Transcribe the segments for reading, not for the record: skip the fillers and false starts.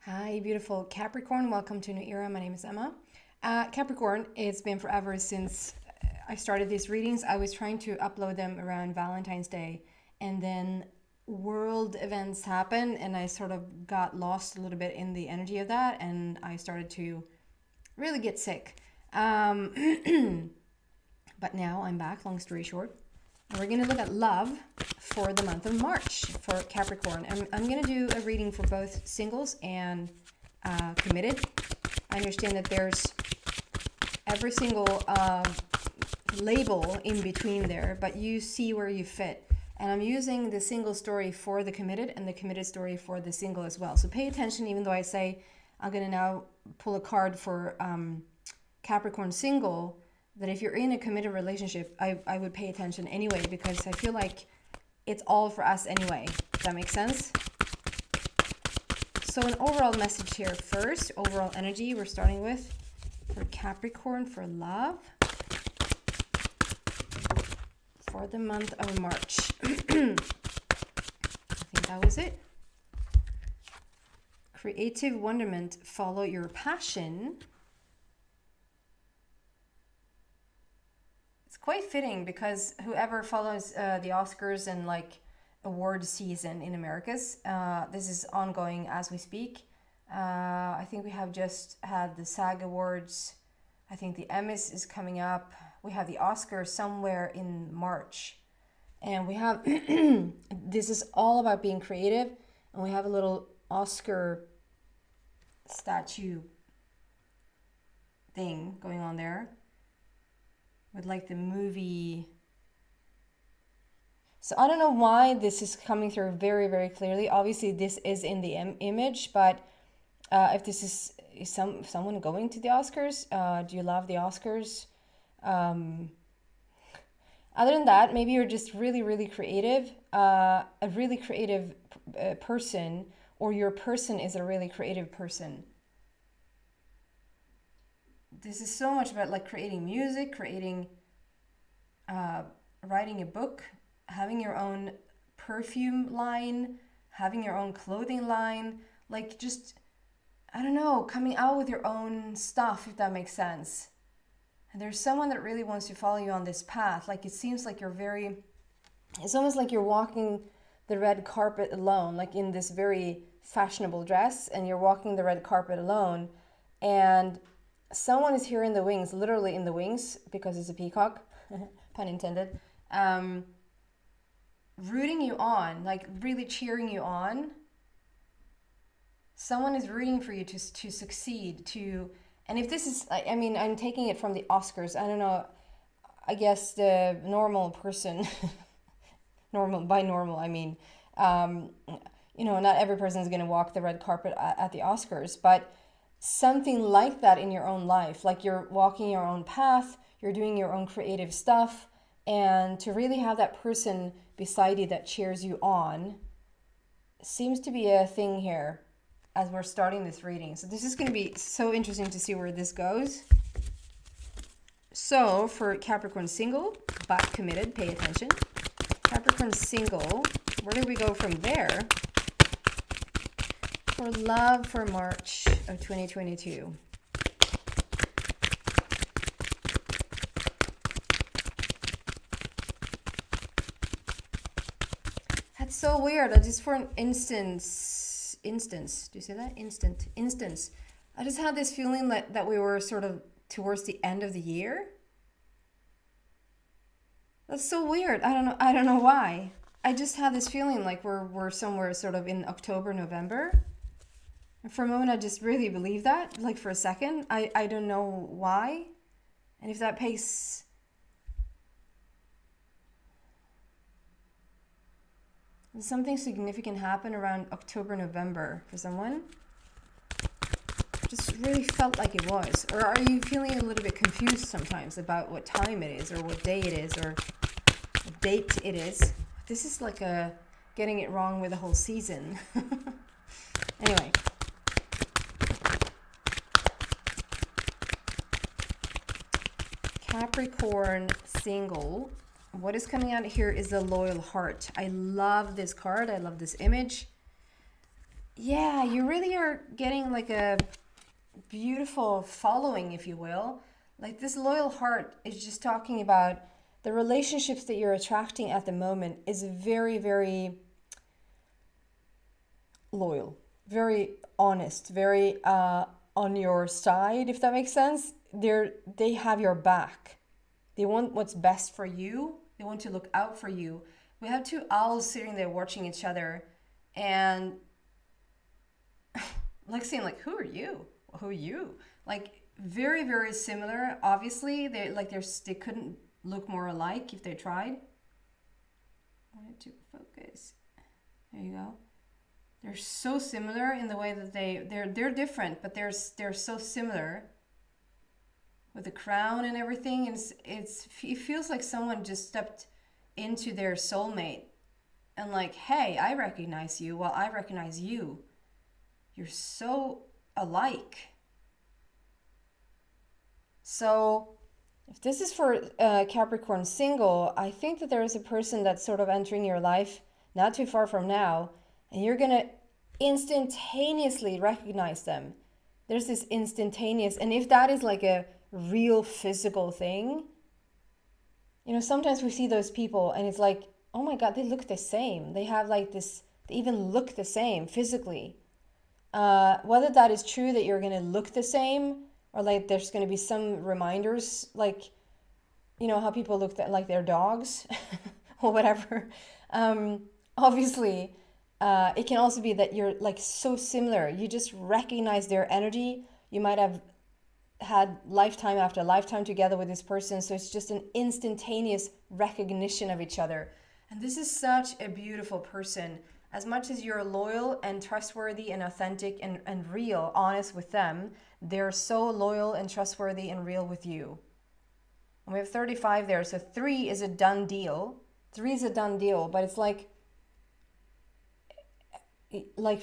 Hi, beautiful Capricorn. Welcome to a new era. My name is Emma. Capricorn, it's been forever since I started these readings. I was trying to upload them around Valentine's Day, and then world events happened, and I sort of got lost a little bit in the energy of that, and I started to really get sick. But now I'm back, long story short. And we're going to look at love for the month of March for Capricorn. I'm going to do a reading for both singles and committed. I understand that there's every single label in between there, but you see where you fit. And I'm using the single story for the committed and the committed story for the single as well. So pay attention, even though I say I'm going to now pull a card for Capricorn single, that if you're in a committed relationship, I would pay attention anyway, because I feel like it's all for us anyway. Does that make sense? So an overall message here first, overall energy we're starting with for Capricorn for love for the month of March. I think that was it. Creative wonderment, follow your passion. Quite fitting because whoever follows the Oscars and like award season in Americas, this is ongoing as we speak. I think we have just had the SAG Awards. I think the Emmys is coming up. We have the Oscars somewhere in March. And we have, this is all about being creative. And we have a little Oscar statue thing going on there. With like the movie. So I don't know why this is coming through very, very clearly. Obviously this is in the image, but if this is someone going to the Oscars, do you love the Oscars? Other than that, maybe you're just really, really creative, a really creative person, or your person is a really creative person. This is so much about like creating music, creating, writing a book, having your own perfume line, having your own clothing line, like just, I don't know, coming out with your own stuff, if that makes sense. And there's someone that really wants to follow you on this path. Like it seems like it's almost like you're walking the red carpet alone, like in this very fashionable dress, and you're walking the red carpet alone, and someone is here in the wings, literally in the wings, because it's a peacock, pun intended, rooting you on, like really cheering you on. Someone is rooting for you to succeed, and if this is, I mean, I'm taking it from the Oscars. I don't know, I guess the normal person, normal, I mean, not every person is going to walk the red carpet at the Oscars, but something like that in your own life, like you're walking your own path, you're doing your own creative stuff, and to really have that person beside you that cheers you on seems to be a thing here as we're starting this reading. So this is going to be so interesting to see where this goes. So for Capricorn single but committed, pay attention. Capricorn single, where do we go from there? For love for March of 2022. That's so weird. I just for an instance, do you say that? Instance. I just had this feeling that we were sort of towards the end of the year. That's so weird. I don't know why. I just had this feeling like we're somewhere sort of in October, November. And for a moment, I just really believed that, like for a second. I don't know why. And if that pace... Did something significant happen around October, November for someone? Just really felt like it was. Or are you feeling a little bit confused sometimes about what time it is, or what day it is, or what date it is? This is like getting it wrong with the whole season. Anyway. Capricorn single. What is coming out here is the loyal heart. I love this card. I love this image. yeah, you really are getting like a beautiful following, if you will. Like this loyal heart is just talking about the relationships that you're attracting at the moment is very, very loyal, very honest, very on your side, if that makes sense. They have your back. They want what's best for you. They want to look out for you. We have two owls sitting there watching each other, and like saying like, "Who are you? Who are you?" Like very, very similar. Obviously, they couldn't look more alike if they tried. I wanted to focus. There you go. They're so similar in the way that they're different, but they're so similar with the crown and everything. And it feels like someone just stepped into their soulmate and like, hey, I recognize you. Well, I recognize you. You're so alike. So if this is for Capricorn single, I think that there is a person that's sort of entering your life not too far from now, and you're going to instantaneously recognize them. There's this instantaneous, and if that is like a real physical thing, you know, sometimes we see those people and it's like, oh my God, they look the same. They have like this, they even look the same physically. Whether that is true that you're going to look the same, or like there's going to be some reminders, like, you know, how people look like their dogs or whatever. Obviously, it can also be that you're like so similar. You just recognize their energy. You might have had lifetime after lifetime together with this person. So it's just an instantaneous recognition of each other. And this is such a beautiful person. As much as you're loyal and trustworthy and authentic and real, honest with them, they're so loyal and trustworthy and real with you. And we have 35 there. So 3 is a done deal. 3 is a done deal, but it's like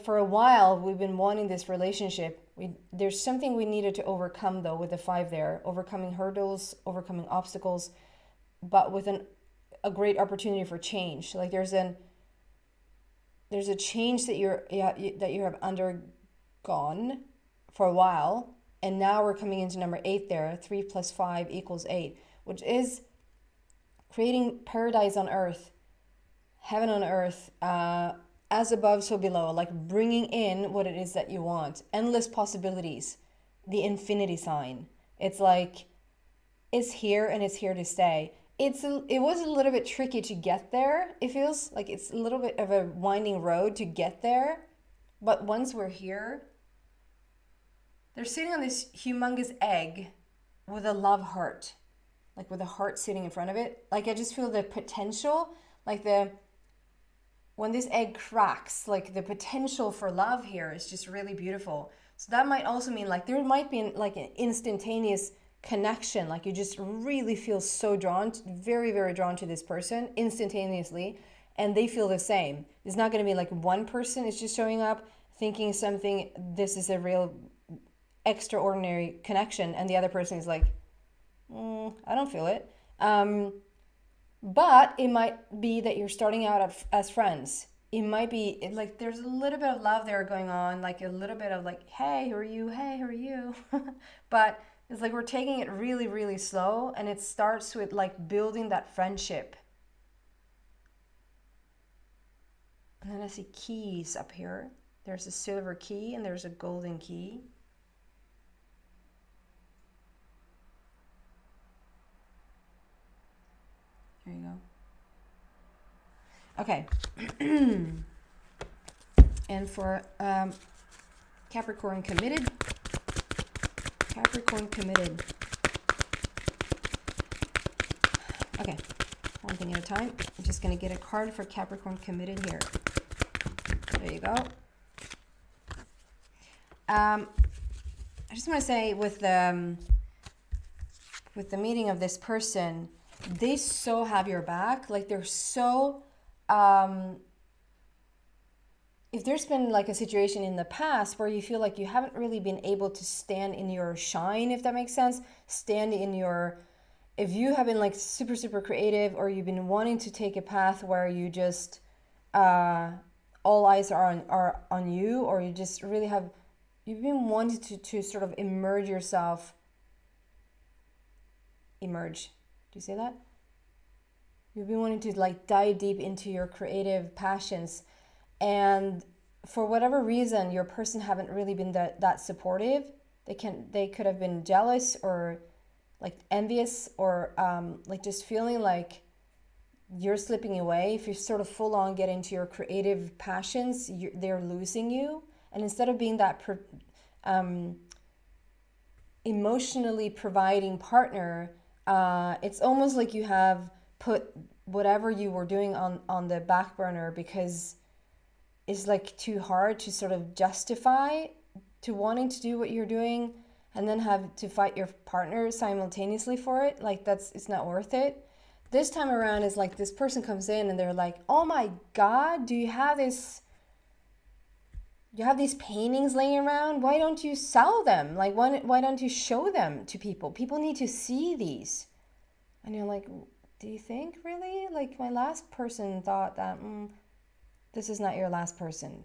for a while we've been wanting this relationship. There's something we needed to overcome though with the 5 there, overcoming hurdles, overcoming obstacles, but with a great opportunity for change. Like there's a change that you have undergone for a while, and now we're coming into number 8 there. 3 + 5 = 8, which is creating paradise on earth, heaven on earth, as above, so below, like bringing in what it is that you want. Endless possibilities, the infinity sign. It's like, it's here and it's here to stay. It was a little bit tricky to get there. It feels like it's a little bit of a winding road to get there. But once we're here, they're sitting on this humongous egg with a love heart, like with a heart sitting in front of it. Like I just feel the potential, like when this egg cracks, like the potential for love here is just really beautiful. So that might also mean like there might be like an instantaneous connection, like you just really feel so drawn, very, very drawn to this person instantaneously, and they feel the same. It's not going to be like one person is just showing up thinking something, this is a real extraordinary connection, and the other person is like, I don't feel it. But it might be that you're starting out as friends. It might be like there's a little bit of love there going on, like a little bit of like, hey, who are you? Hey, who are you? But it's like we're taking it really, really slow, and it starts with like building that friendship. And then I see keys up here. There's a silver key and there's a golden key. There you go. Okay. And for Capricorn committed. Capricorn committed. Okay. One thing at a time. I'm just going to get a card for Capricorn committed here. There you go. I just want to say with the meeting of this person, they so have your back. Like they're so, if there's been like a situation in the past where you feel like you haven't really been able to stand in your shine, if that makes sense, stand in your, if you have been like super, super creative, or you've been wanting to take a path where you just all eyes are on you, or you just really have, you've been wanting to sort of emerge yourself. Emerge. Do you say that? You've been wanting to like dive deep into your creative passions, and for whatever reason, your person haven't really been that supportive. They could have been jealous or like envious, or like just feeling like you're slipping away. If you sort of full on get into your creative passions, they're losing you. And instead of being that emotionally providing partner, it's almost like you have put whatever you were doing on the back burner, because it's like too hard to sort of justify to wanting to do what you're doing, and then have to fight your partner simultaneously for it. Like it's not worth it. This time around is like this person comes in and they're like, oh my God, do you have these paintings laying around? Why don't you sell them? Like, why don't you show them to people? People need to see these. And you're like, do you think really? Like, my last person thought that, this is not your last person.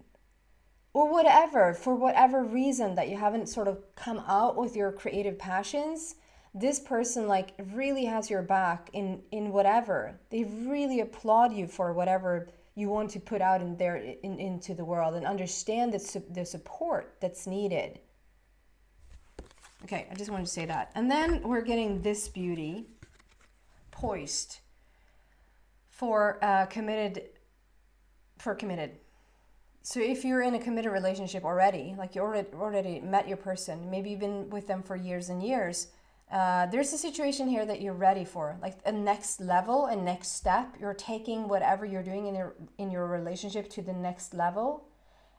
Or whatever, for whatever reason that you haven't sort of come out with your creative passions, this person like really has your back in whatever. They really applaud you for whatever you want to put out into the world, and understand the support that's needed. Okay, I just wanted to say that. And then we're getting this beauty, poised for committed. So if you're in a committed relationship already, like you already met your person, maybe you've been with them for years and years, there's a situation here that you're ready for, like a next level, a next step. You're taking whatever you're doing in your relationship to the next level.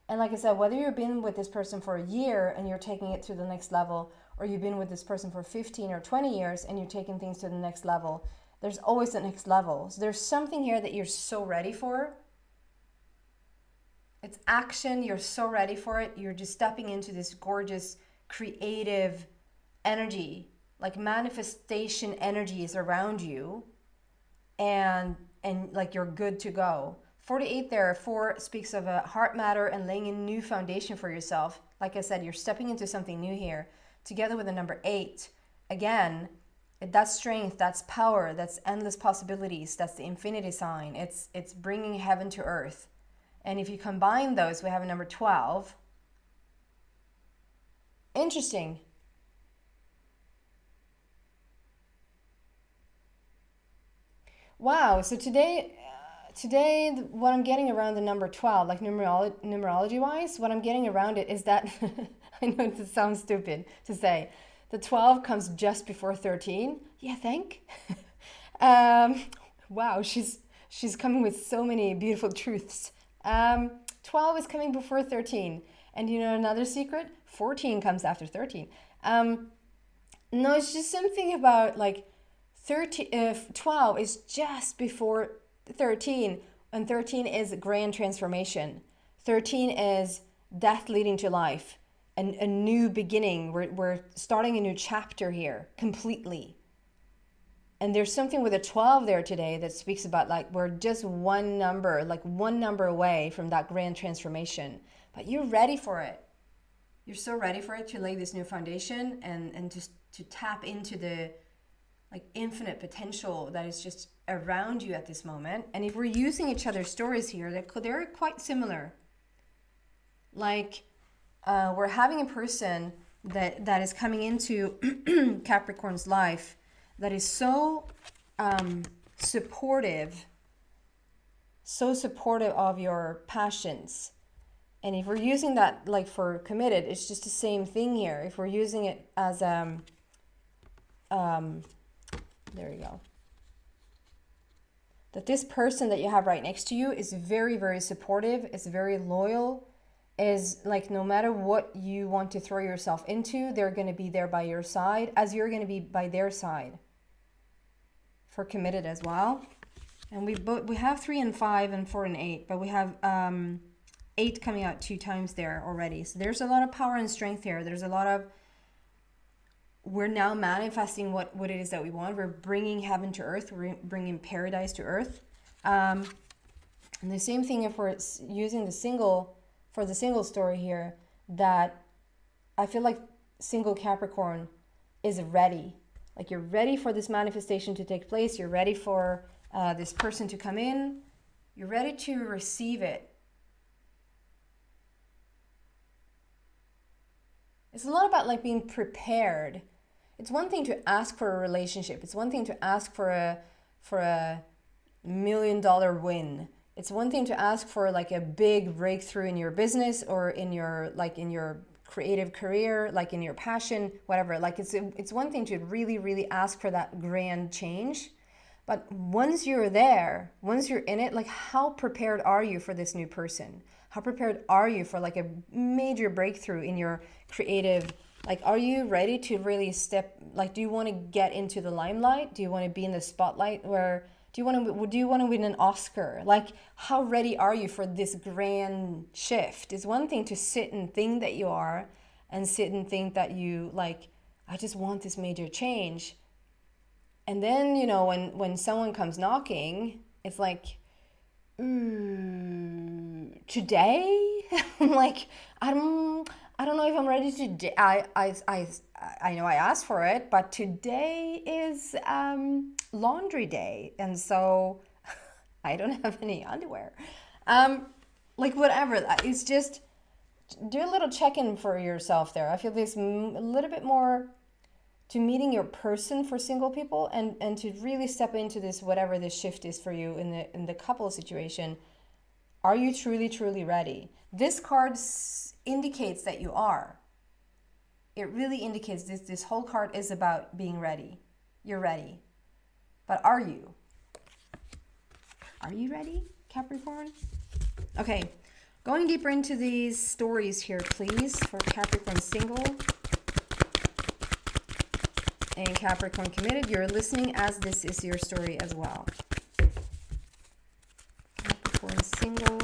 And like I said, whether you've been with this person for a year and you're taking it to the next level, or you've been with this person for 15 or 20 years and you're taking things to the next level, there's always the next level. So there's something here that you're so ready for. It's action. You're so ready for it. You're just stepping into this gorgeous creative energy, like manifestation energy is around you, and like you're good to go. 48 there, 4 speaks of a heart matter and laying a new foundation for yourself. Like I said, you're stepping into something new here. Together with the number 8, again, that's strength, that's power, that's endless possibilities, that's the infinity sign. It's bringing heaven to earth. And if you combine those, we have a number 12. Interesting. Wow, so today what I'm getting around the number 12, like numerology wise, what I'm getting around it is that, I know it sounds stupid to say, the 12 comes just before 13. Yeah, think. Wow, she's coming with so many beautiful truths. 12 is coming before 13. And you know another secret? 14 comes after 13. No, it's just something about like 12 is just before 13, and 13 is grand transformation. 13 is death leading to life, and a new beginning. We're starting a new chapter here completely. And there's something with a 12 there today that speaks about like we're just one number away from that grand transformation. But you're ready for it. You're so ready for it to lay this new foundation and just to tap into the like infinite potential that is just around you at this moment. And if we're using each other's stories here, they're quite similar. Like we're having a person that is coming into Capricorn's life that is so supportive of your passions. And if we're using that like for committed, it's just the same thing here. If we're using it as there you go. That this person that you have right next to you is very, very supportive, is very loyal, is like no matter what you want to throw yourself into, they're going to be there by your side as you're going to be by their side. For committed as well. And we have 3 and 5 and 4 and 8, but we have 8 coming out 2 times there already. So there's a lot of power and strength here. There's a lot of, we're now manifesting what it is that we want. We're bringing heaven to earth. We're bringing paradise to earth. And the same thing if we're using the single, for the single story here, that I feel like single Capricorn is ready. Like you're ready for this manifestation to take place. You're ready for this person to come in. You're ready to receive it. It's a lot about like being prepared. It's one thing to ask for a relationship. It's one thing to ask for a $1 million win. It's one thing to ask for like a big breakthrough in your business or in your creative career, like in your passion, whatever. Like it's one thing to really ask for that grand change. But once you're there, once you're in it, like how prepared are you for this new person? How prepared are you for like a major breakthrough in your creative? Like, are you ready to really step, like, do you want to get into the limelight? Do you want to be in the spotlight? Do you want to win an Oscar? Like, how ready are you for this grand shift? It's one thing to sit and think that you are, and sit and think that you, like, I just want this major change. And then, you know, when someone comes knocking, it's like, today? I'm like, I don't know if I'm ready to. I know I asked for it, but today is laundry day, and so I don't have any underwear. Like whatever. It's just do a little check-in for yourself there. I feel there's a little bit more to meeting your person for single people, and to really step into this, whatever this shift is for you in the couple situation. Are you truly ready? This card indicates that you are. It really indicates this whole card is about being ready. You're ready. But are you? Are you ready, Capricorn? Okay, going deeper into these stories here, please, for Capricorn single and Capricorn committed. You're listening as this is your story as well. Capricorn single.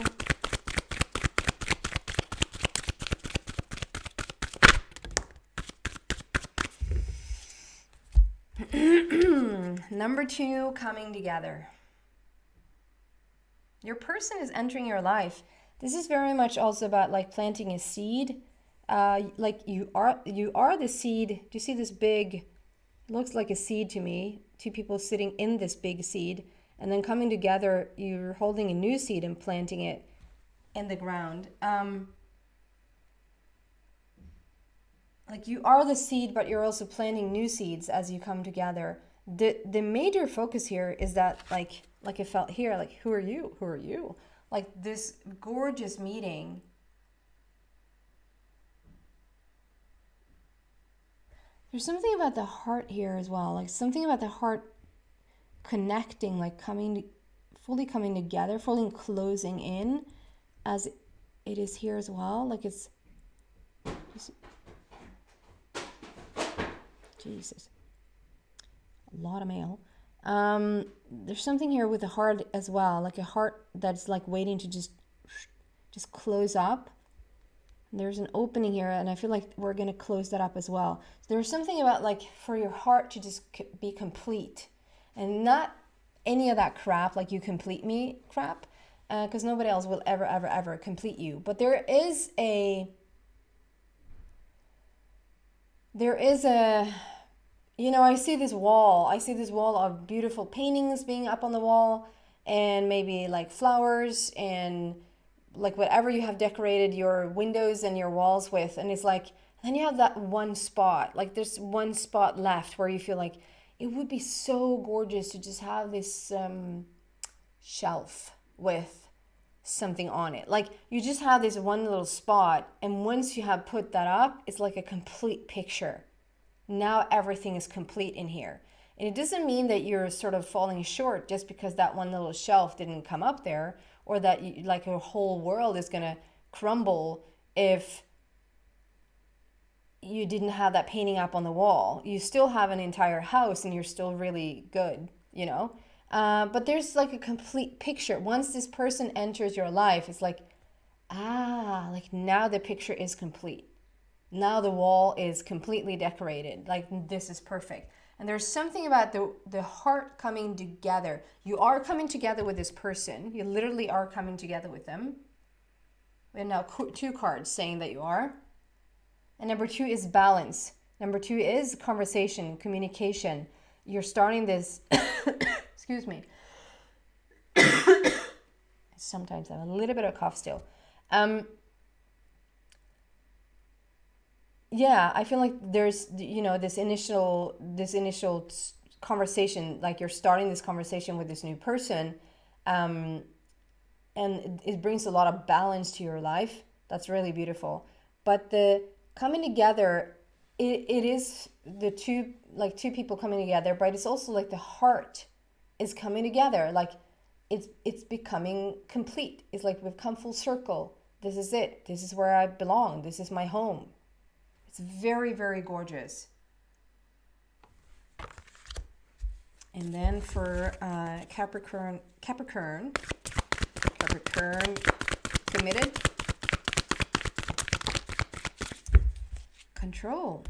Number 2, coming together. Your person is entering your life. This is very much also about like planting a seed. Like you are the seed. Do you see this big, looks like a seed to me, 2 people sitting in this big seed, and then coming together, you're holding a new seed and planting it in the ground. Like you are the seed, but you're also planting new seeds as you come together. The major focus here is that like I felt here, like who are you? Like this gorgeous meeting. There's something about the heart here as well, like something about the heart connecting, like fully coming together, fully closing in, as it is here as well. Like it's Jesus, a lot of mail. There's something here with the heart as well, like a heart that's like waiting to just close up. There's an opening here, and I feel like we're going to close that up as well. So there's something about like for your heart to just be complete, and not any of that crap, like you complete me crap, because nobody else will ever complete you. But there is a, you know, I see this wall of beautiful paintings being up on the wall, and maybe like flowers and like whatever you have decorated your windows and your walls with. And it's like, then you have that one spot, like there's one spot left where you feel like it would be so gorgeous to just have this shelf with something on it. Like you just have this one little spot, and once you have put that up, it's like a complete picture. Now everything is complete in here. And it doesn't mean that you're sort of falling short just because that one little shelf didn't come up there, or that you, like your whole world is going to crumble if you didn't have that painting up on the wall. You still have an entire house and you're still really good, you know? But there's like a complete picture. Once this person enters your life, it's like, like now the picture is complete. Now the wall is completely decorated. Like this is perfect. And there's something about the heart coming together. You are coming together with this person. You literally are coming together with them. And now 2 cards saying that you are. And number 2 is balance. Number 2 is conversation, communication. You're starting this, excuse me. Sometimes I have a little bit of cough still. Yeah, I feel like there's, this initial conversation, like you're starting this conversation with this new person, and it brings a lot of balance to your life. That's really beautiful. But the coming together, it is the two people coming together, but it's also like the heart is coming together. Like it's becoming complete. It's like we've come full circle. This is it. This is where I belong. This is my home. It's very, very gorgeous. And then for Capricorn, committed, control.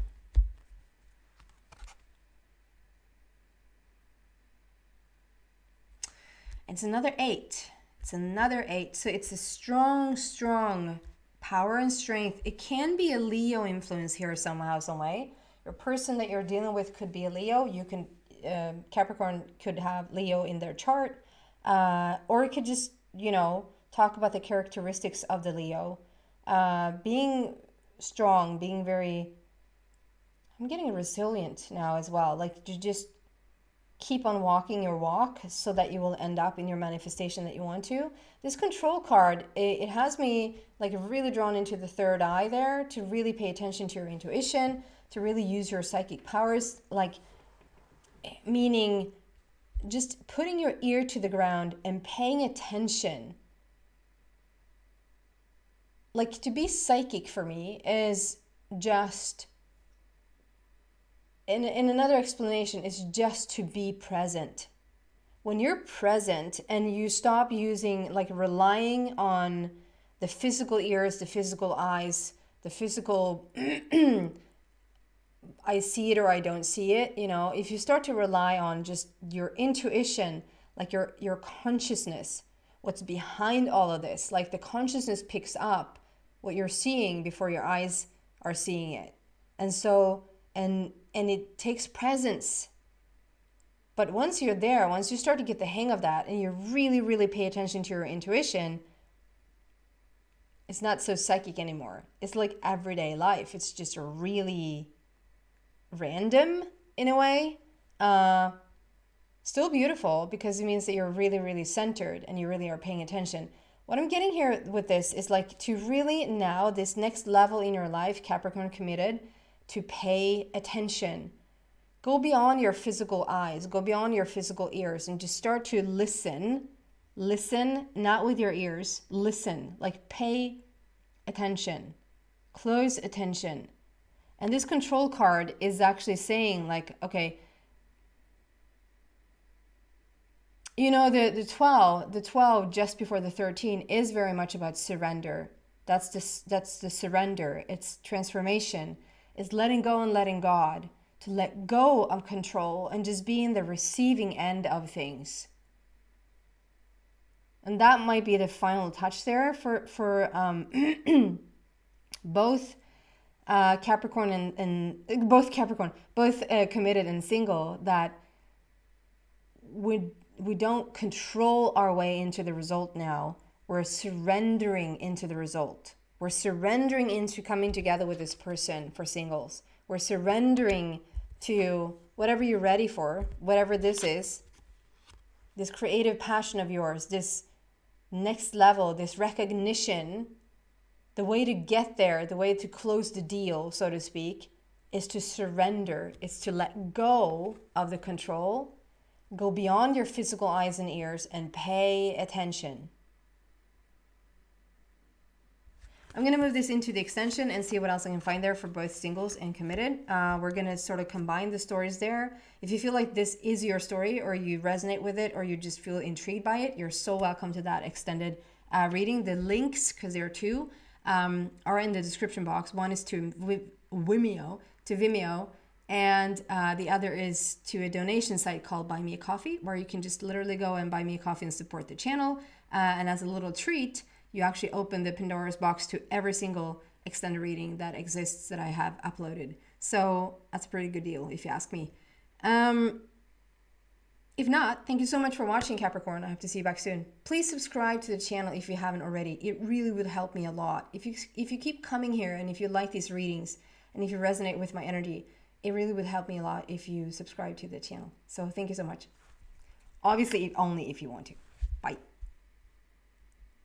It's another 8. It's another 8. So it's a strong power and strength. It can be a Leo influence here somehow, some way. Your person that you're dealing with could be a Leo. You can, Capricorn could have Leo in their chart. Or it could just, talk about the characteristics of the Leo. Being strong, being very, I'm getting resilient now as well. Like to just keep on walking your walk so that you will end up in your manifestation that you want to. This control card, it has me like really drawn into the third eye there, to really pay attention to your intuition, to really use your psychic powers, like meaning just putting your ear to the ground and paying attention. Like to be psychic for me is just, in another explanation, is just to be present. When you're present and you stop using, like relying on the physical ears, the physical eyes, the physical, I see it or I don't see it, if you start to rely on just your intuition, like your consciousness, what's behind all of this, like the consciousness picks up what you're seeing before your eyes are seeing it. And so, and it takes presence. But once you're there, once you start to get the hang of that and you really, really pay attention to your intuition, it's not so psychic anymore. It's like everyday life. It's just really random in a way. Still beautiful because it means that you're really, really centered and you really are paying attention. What I'm getting here with this is like to really now, this next level in your life, Capricorn committed, to pay attention. Go beyond your physical eyes, go beyond your physical ears, and just start to listen. Listen, not with your ears, listen, like pay attention, close attention. And this control card is actually saying like, okay, the 12 just before the 13 is very much about surrender. That's the surrender. It's transformation. It's letting go and letting God, to let go of control and just be in the receiving end of things. And that might be the final touch there for both Capricorn and both committed and single, that we don't control our way into the result now. We're surrendering into the result. We're surrendering into coming together with this person for singles. We're surrendering to whatever you're ready for, whatever this is, this creative passion of yours, this next level, this recognition. The way to get there, the way to close the deal, so to speak, is to surrender. It's to let go of the control, go beyond your physical eyes and ears, and pay attention. I'm going to move this into the extension and see what else I can find there for both singles and committed. We're going to sort of combine the stories there. If you feel like this is your story, or you resonate with it, or you just feel intrigued by it, you're so welcome to that extended reading. The links, because there are two, are in the description box. One is to Vimeo, And the other is to a donation site called Buy Me a Coffee, where you can just literally go and buy me a coffee and support the channel. And as a little treat, you actually open the Pandora's box to every single extended reading that exists that I have uploaded. So that's a pretty good deal, if you ask me. If not, thank you so much for watching, Capricorn. I hope to see you back soon. Please subscribe to the channel if you haven't already. It really would help me a lot. If you keep coming here, and if you like these readings, and if you resonate with my energy, it really would help me a lot if you subscribe to the channel. So thank you so much. Obviously, only if you want to. Bye.